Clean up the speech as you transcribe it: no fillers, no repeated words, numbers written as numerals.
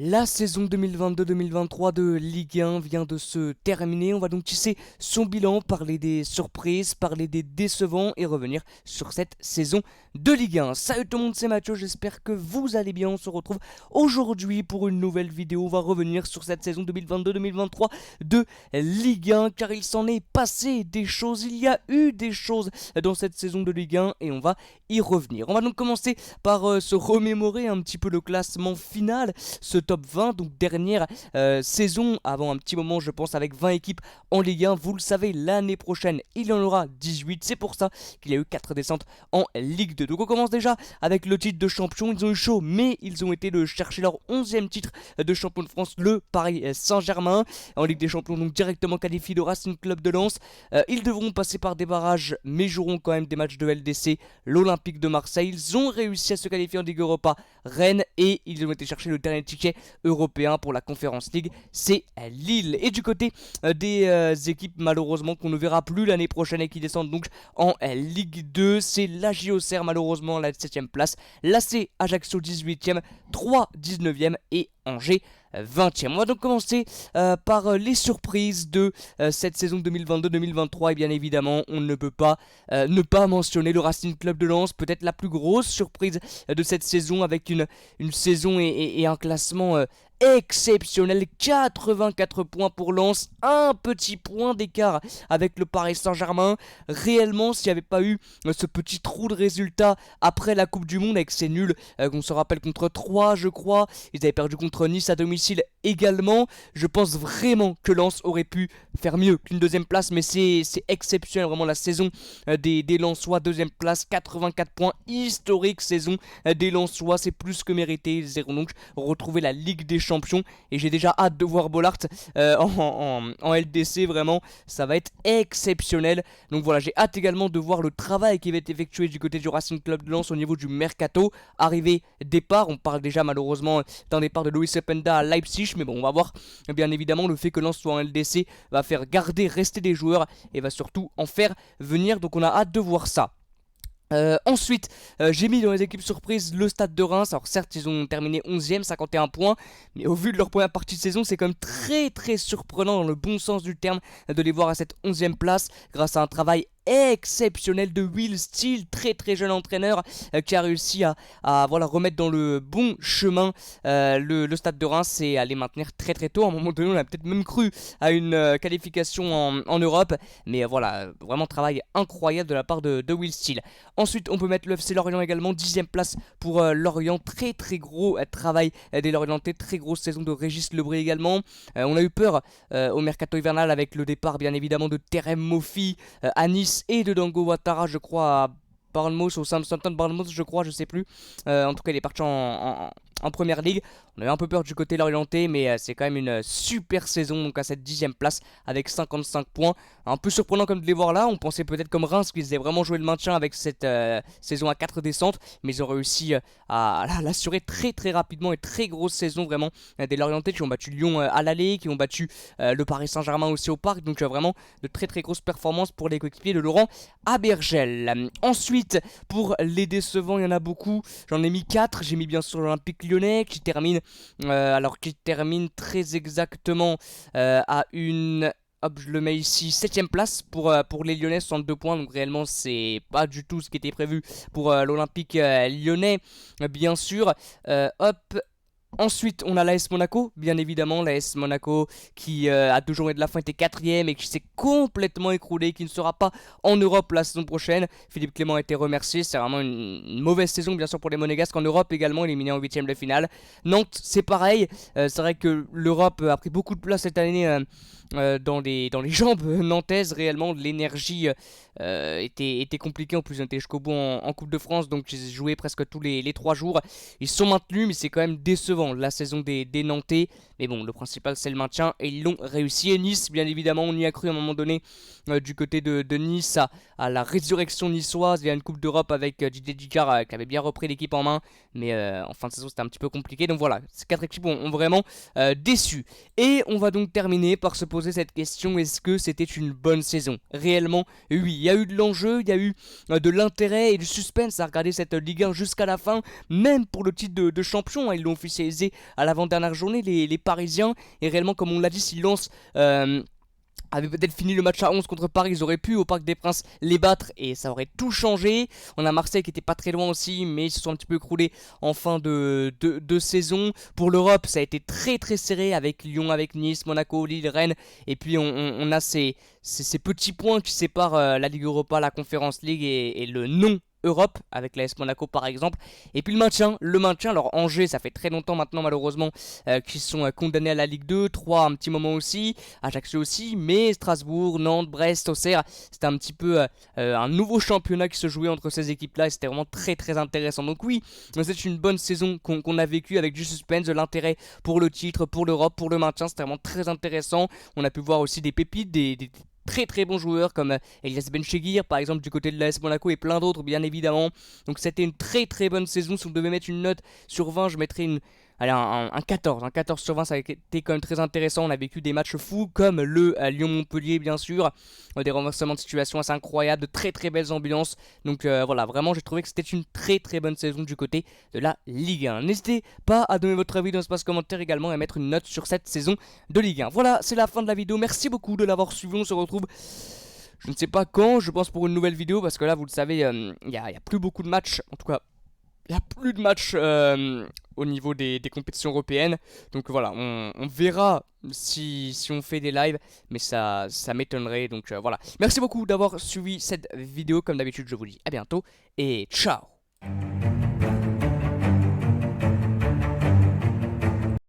La saison 2022-2023 de Ligue 1 vient de se terminer. On va donc tisser son bilan, parler des surprises, parler des décevants et revenir sur cette saison de Ligue 1. Salut tout le monde, c'est Mathieu, j'espère que vous allez bien. On se retrouve aujourd'hui pour une nouvelle vidéo. On va revenir sur cette saison 2022-2023 de Ligue 1 car il s'en est passé des choses. Il y a eu des choses dans cette saison de Ligue 1 et on va y revenir. On va donc commencer par se remémorer un petit peu le classement final, ce top 20, donc dernière saison avant un petit moment je pense avec 20 équipes en Ligue 1. Vous le savez, l'année prochaine il y en aura 18, c'est pour ça qu'il y a eu 4 descentes en Ligue 2. Donc on commence déjà avec le titre de champion. Ils ont eu chaud mais ils ont été de chercher leur 11e titre de champion de France, le Paris Saint-Germain. En Ligue des Champions, donc directement qualifié le Racing Club de Lens. Ils devront passer par des barrages mais joueront quand même des matchs de LDC, l'Olympique de Marseille. Ils ont réussi à se qualifier en Ligue Europa, Rennes, et ils ont été chercher le dernier ticket européen pour la Conference League, c'est Lille. Et du côté des équipes malheureusement qu'on ne verra plus l'année prochaine et qui descendent donc en Ligue 2, c'est la JOCR malheureusement à la 7ème place, l'AC Ajaccio 18ème, 3 19ème et Angers 20ème. On va donc commencer par les surprises de cette saison 2022-2023 et bien évidemment on ne peut pas ne pas mentionner le Racing Club de Lens, peut-être la plus grosse surprise de cette saison avec une saison et un classement exceptionnel. 84 points pour Lens, un petit point d'écart avec le Paris Saint-Germain. Réellement, s'il n'y avait pas eu ce petit trou de résultats après la Coupe du Monde avec ces nuls qu'on se rappelle contre 3 je crois, ils avaient perdu contre Nice à domicile également, je pense vraiment que Lens aurait pu faire mieux qu'une deuxième place, mais c'est exceptionnel vraiment la saison des Lensois. Deuxième place, 84 points, historique saison des Lensois, c'est plus que mérité. Ils iront donc retrouver la Ligue des Champions et j'ai déjà hâte de voir Bollard en LDC, vraiment ça va être exceptionnel. Donc voilà, j'ai hâte également de voir le travail qui va être effectué du côté du Racing Club de Lens au niveau du mercato. Arrivée, départ, on parle déjà malheureusement d'un départ de Luis Openda à Leipzig, mais bon on va voir. Bien évidemment le fait que Lens soit en LDC va faire rester des joueurs et va surtout en faire venir, donc on a hâte de voir ça. Ensuite, j'ai mis dans les équipes surprises le Stade de Reims. Alors certes ils ont terminé 11ème, 51 points, mais au vu de leur première partie de saison c'est quand même très surprenant dans le bon sens du terme de les voir à cette 11ème place grâce à un travail exceptionnel de Will Steele, très jeune entraîneur qui a réussi à voilà, remettre dans le bon chemin le Stade de Reims et à les maintenir très tôt. À un moment donné on a peut-être même cru à une qualification en Europe, mais voilà, vraiment travail incroyable de la part de Will Steele. Ensuite on peut mettre le FC Lorient également, 10ème place pour Lorient, très gros travail des Lorientais, très grosse saison de Régis Lebris également. On a eu peur au mercato hivernal avec le départ bien évidemment de Terem Moffi à Nice et de Dango Ouattara je crois à Bournemouth, au Southampton Bournemouth je crois, je sais plus. En tout cas il est parti en première ligue. On avait un peu peur du côté lorientais, mais c'est quand même une super saison donc à cette 10ème place avec 55 points. Un peu surprenant comme de les voir là, on pensait peut-être comme Reims qu'ils avaient vraiment joué le maintien avec cette saison à 4 descentes, mais ils ont réussi à l'assurer très rapidement et très grosse saison vraiment des Lorientais qui ont battu Lyon à l'aller, qui ont battu le Paris Saint-Germain aussi au parc, donc vraiment de très grosses performances pour les coéquipiers de Laurent Abergel. Ensuite pour les décevants il y en a beaucoup, j'en ai mis 4, j'ai mis bien sûr l'Olympique Lyonnais qui termine très exactement à une... Hop, je le mets ici, 7ème place pour les Lyonnais, 62 points. Donc réellement, c'est pas du tout ce qui était prévu pour l'Olympique lyonnais, bien sûr. Hop. Ensuite, on a l'AS Monaco, bien évidemment, l'AS Monaco qui a 2 journées de la fin était 4ème et qui s'est complètement écroulé, qui ne sera pas en Europe la saison prochaine. Philippe Clément a été remercié, c'est vraiment une mauvaise saison bien sûr pour les Monégasques. En Europe également, éliminé en 8ème de finale. Nantes, c'est pareil, c'est vrai que l'Europe a pris beaucoup de place cette année dans les jambes nantaises. Réellement l'énergie était compliquée, en plus on était jusqu'au bout en Coupe de France, donc j'ai joué presque tous les 3 jours. Ils sont maintenus mais c'est quand même décevant la saison des Nantais, mais bon le principal c'est le maintien et ils l'ont réussi. Et Nice bien évidemment, on y a cru à un moment donné du côté de Nice à la résurrection niçoise. Il y a une Coupe d'Europe avec Didier Digard qui avait bien repris l'équipe en main, mais en fin de saison c'était un petit peu compliqué. Donc voilà, ces 4 équipes ont vraiment déçu. Et on va donc terminer par se poser cette question: est-ce que c'était une bonne saison? Réellement oui, il y a eu de l'enjeu, il y a eu de l'intérêt et du suspense à regarder cette Ligue 1 jusqu'à la fin, même pour le titre de champion, hein, ils l'ont lésés à l'avant-dernière journée, les Parisiens. Et réellement, comme on l'a dit, si Lens avait peut-être fini le match à 11 contre Paris, ils auraient pu au Parc des Princes les battre et ça aurait tout changé. On a Marseille qui était pas très loin aussi, mais ils se sont un petit peu écroulés en fin de saison. Pour l'Europe, ça a été très très serré avec Lyon, avec Nice, Monaco, Lille, Rennes. Et puis on a ces petits points qui séparent la Ligue Europa, la Conference League et le non Europe, avec l'AS Monaco par exemple. Et puis le maintien, alors Angers, ça fait très longtemps maintenant malheureusement qu'ils sont condamnés à la Ligue 2, 3 un petit moment aussi, Ajaccio aussi, mais Strasbourg, Nantes, Brest, Auxerre, c'était un petit peu un nouveau championnat qui se jouait entre ces équipes-là et c'était vraiment très très intéressant. Donc oui, c'est une bonne saison qu'on a vécue avec du suspense, de l'intérêt pour le titre, pour l'Europe, pour le maintien, c'était vraiment très intéressant. On a pu voir aussi des pépites, des très très bons joueurs comme Elias Bencheghir par exemple du côté de l'AS Monaco et plein d'autres bien évidemment. Donc c'était une très très bonne saison. Si on devait mettre une note sur 20, je mettrais un 14. Un 14 sur 20, ça a été quand même très intéressant. On a vécu des matchs fous comme le Lyon-Montpellier bien sûr. Des renversements de situation assez incroyables, de très très belles ambiances. Donc voilà, vraiment j'ai trouvé que c'était une très très bonne saison du côté de la Ligue 1. N'hésitez pas à donner votre avis dans l'espace commentaire également et à mettre une note sur cette saison de Ligue 1. Voilà, c'est la fin de la vidéo. Merci beaucoup de l'avoir suivi. On se retrouve, je ne sais pas quand, je pense pour une nouvelle vidéo parce que là vous le savez, il y a plus beaucoup de matchs. En tout cas, il n'y a plus de matchs au niveau des compétitions européennes. Donc voilà, on verra si on fait des lives, mais ça m'étonnerait. Donc voilà. Merci beaucoup d'avoir suivi cette vidéo. Comme d'habitude, je vous dis à bientôt et ciao.